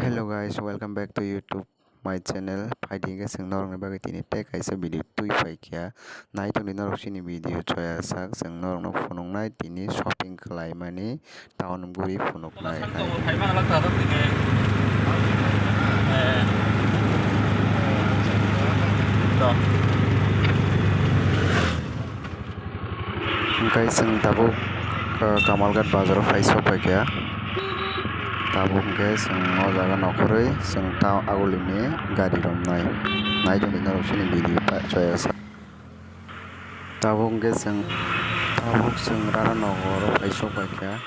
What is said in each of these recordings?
Hello guys, welcome back to YouTube my channel. Fighting ke sing norong ba tini tek kaisa video tui fai kya nai tong ni norok sini video choya sak sing norong no phunung nai tini shopping khlai mani town guri phunuk nai guys sing tabuk kamalgat bazar fai sopai kya tabuk ke sing o jaga nokhoroi sing tao agulini gari rom nai tong ni norok sini video choya sak tabuk ke sing rara nogor fai sopai kya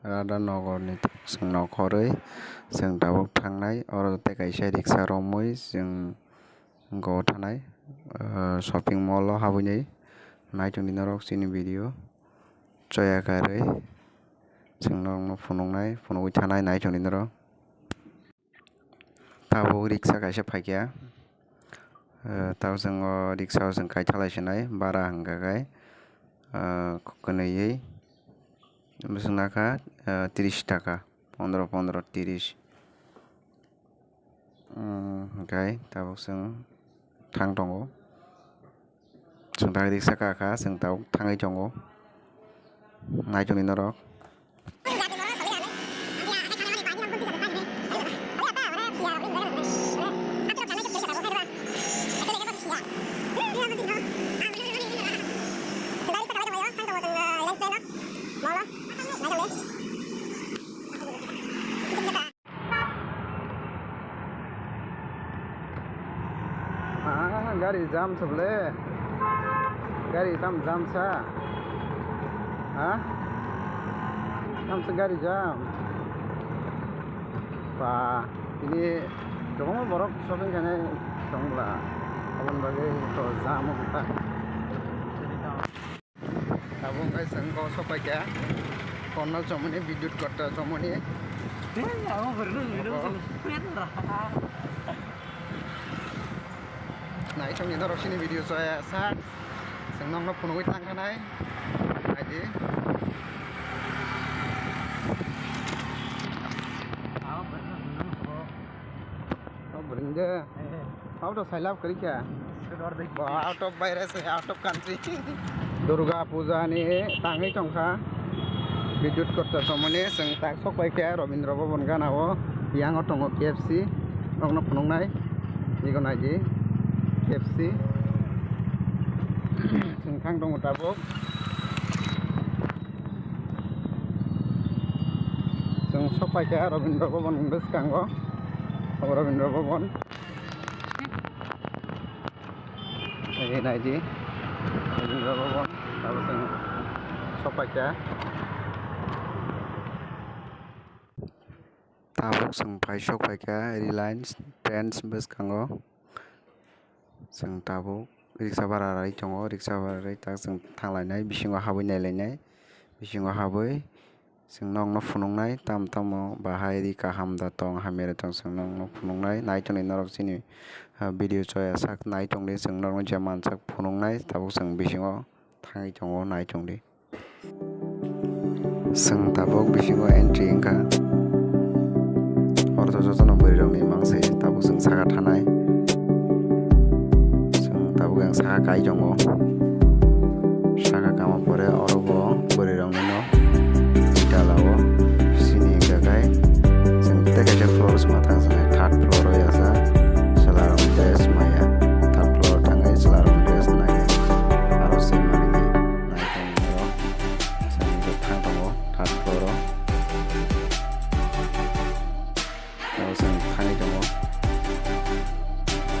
rada nogor ni sing nokhoroi sing tabuk thangnai oro te kaisa riksha romoi sing go thanai shopping mall o habunai nai tong ni norok sini video choya karoi sing norong no phunugui thanai nai tong ni norok tabuk riksha kaisa phaikya tao sing o riksha o sing kai thalai sinai bara hingka kai kwnaiyi bwswng naka 30 taka 15 30 okay tabuk sing thang tongo sing tak riksha kaka sing tabuk thangui tongo nai tong ni norok गाड़ी जाम सबले गाड़ी tam jam sa tam sa गाड़ी jam pa ini dong borok shopping kane dongla abon bagai to jam kita abon kai sangko sopai kya konnal chomoni vidyut kotta chomoni aku baru nai trong những sini video saya sak sing nong no phunugui thangkhanai naidi berinja out of sailap kari kya out of virus out of country Durga Puja ni tangai tongkha vidyut kotta somone sing tak sokai kya Robindra Bhavan ganao yang otongo KFC nong no phunungnai iko naidi KFC sing thang dong tabuk sing sopai kya Robindra Bhavan bwskango Robindra Bhavan ini naidi Robindra Bhavan tabuk sing sopai kya tabuk sing pai sopai kya Reliance Trends bwskango sing tabuk riksha bara rai tongo riksha bara rai tak sing thanglainai bisingo habui nailainai bisingo habui sing nong no phunungnai tam tamo bahai ri kaham da tong hamere tong sing nong no phunungnai nai tong ni norok sini video choya sak nai tong ni sing norok jaman sak phunungnai tabuk sing bisingo thangai tongo nai tong ni sing tabuk bisingo entry hingka orto jotono bwrwi ni mangse tabuk sing saka thanai tabuk yang saka kai tongo saka kama pore orobo bwrwi rokni no dalao sini hingka kai sing teka floor sma thangsanai third floor o yasa selarom dress maya third floor thangai selarom dress nai aro sim mani nai tongo sing thang tongo third floor o aro sing thangai tongo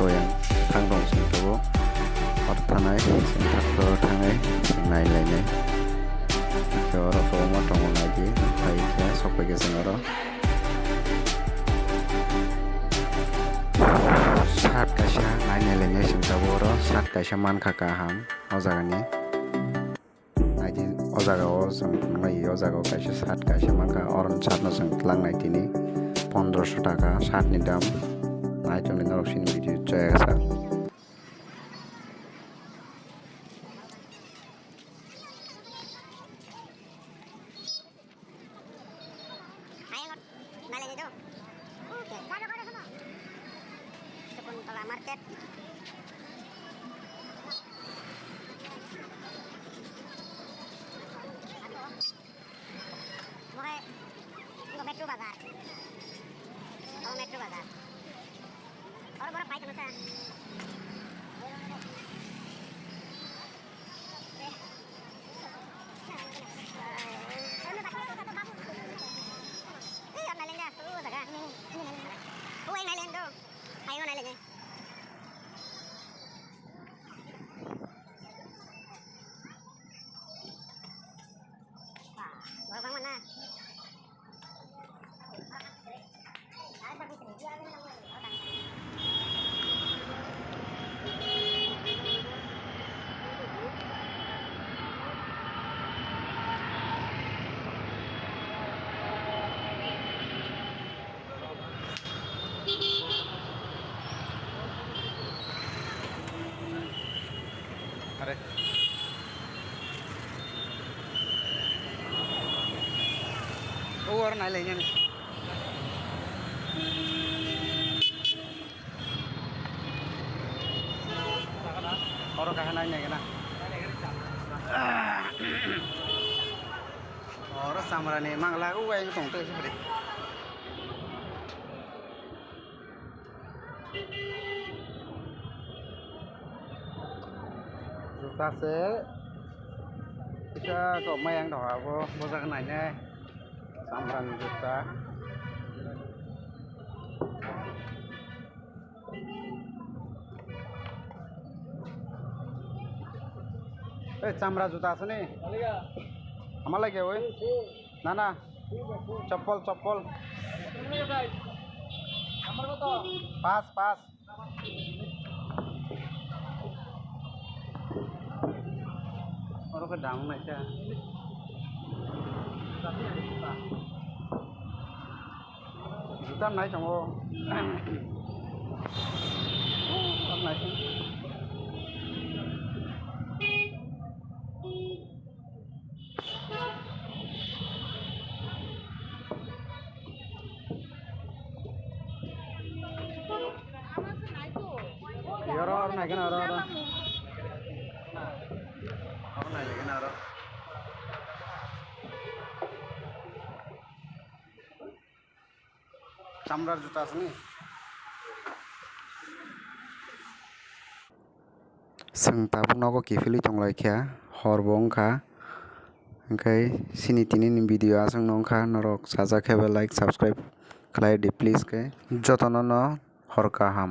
toyang thang dong sing togo thanai sing third floor thangai sing nai lainai oro ko mo tongo naidi pai kya sopai ke sing oro sat kaisa nai lainai sing taboro sat kaisa mankha kaham o jagani naidi o jaga o sing nai o jaga o kaisa sat kaisa mankha oron sat no sing tlangnai tini 1500 taka sat ni dam nai tong ni norok sini video choya sak market. Mau metro bazar. Oh metro bazar. Orang berapa itu masa? Baru bangun nah. Are. Oh, orang lainnya nih. Orang kahananya kena. Orang samaran nih, mang lah, yang tongtel seperti. Juta se, kita kok mayang doa apa, bosan nanya, samaran juta. चामड़ा जूता से नहीं हमारा लगे हुए ना ना चप्पल चप्पल पास पास और के दाम नहीं क्या जूता नहीं चंगो अब नहीं orang naik kan orang naik kan orang चामड़ा जुता sini जों tabuk nogo kifili tonglaikya horbo wngkha ओमफ्राय sini tini ni video asung nongkha norok sajak heba like subscribe khlai di please ke jotono no hor kaham।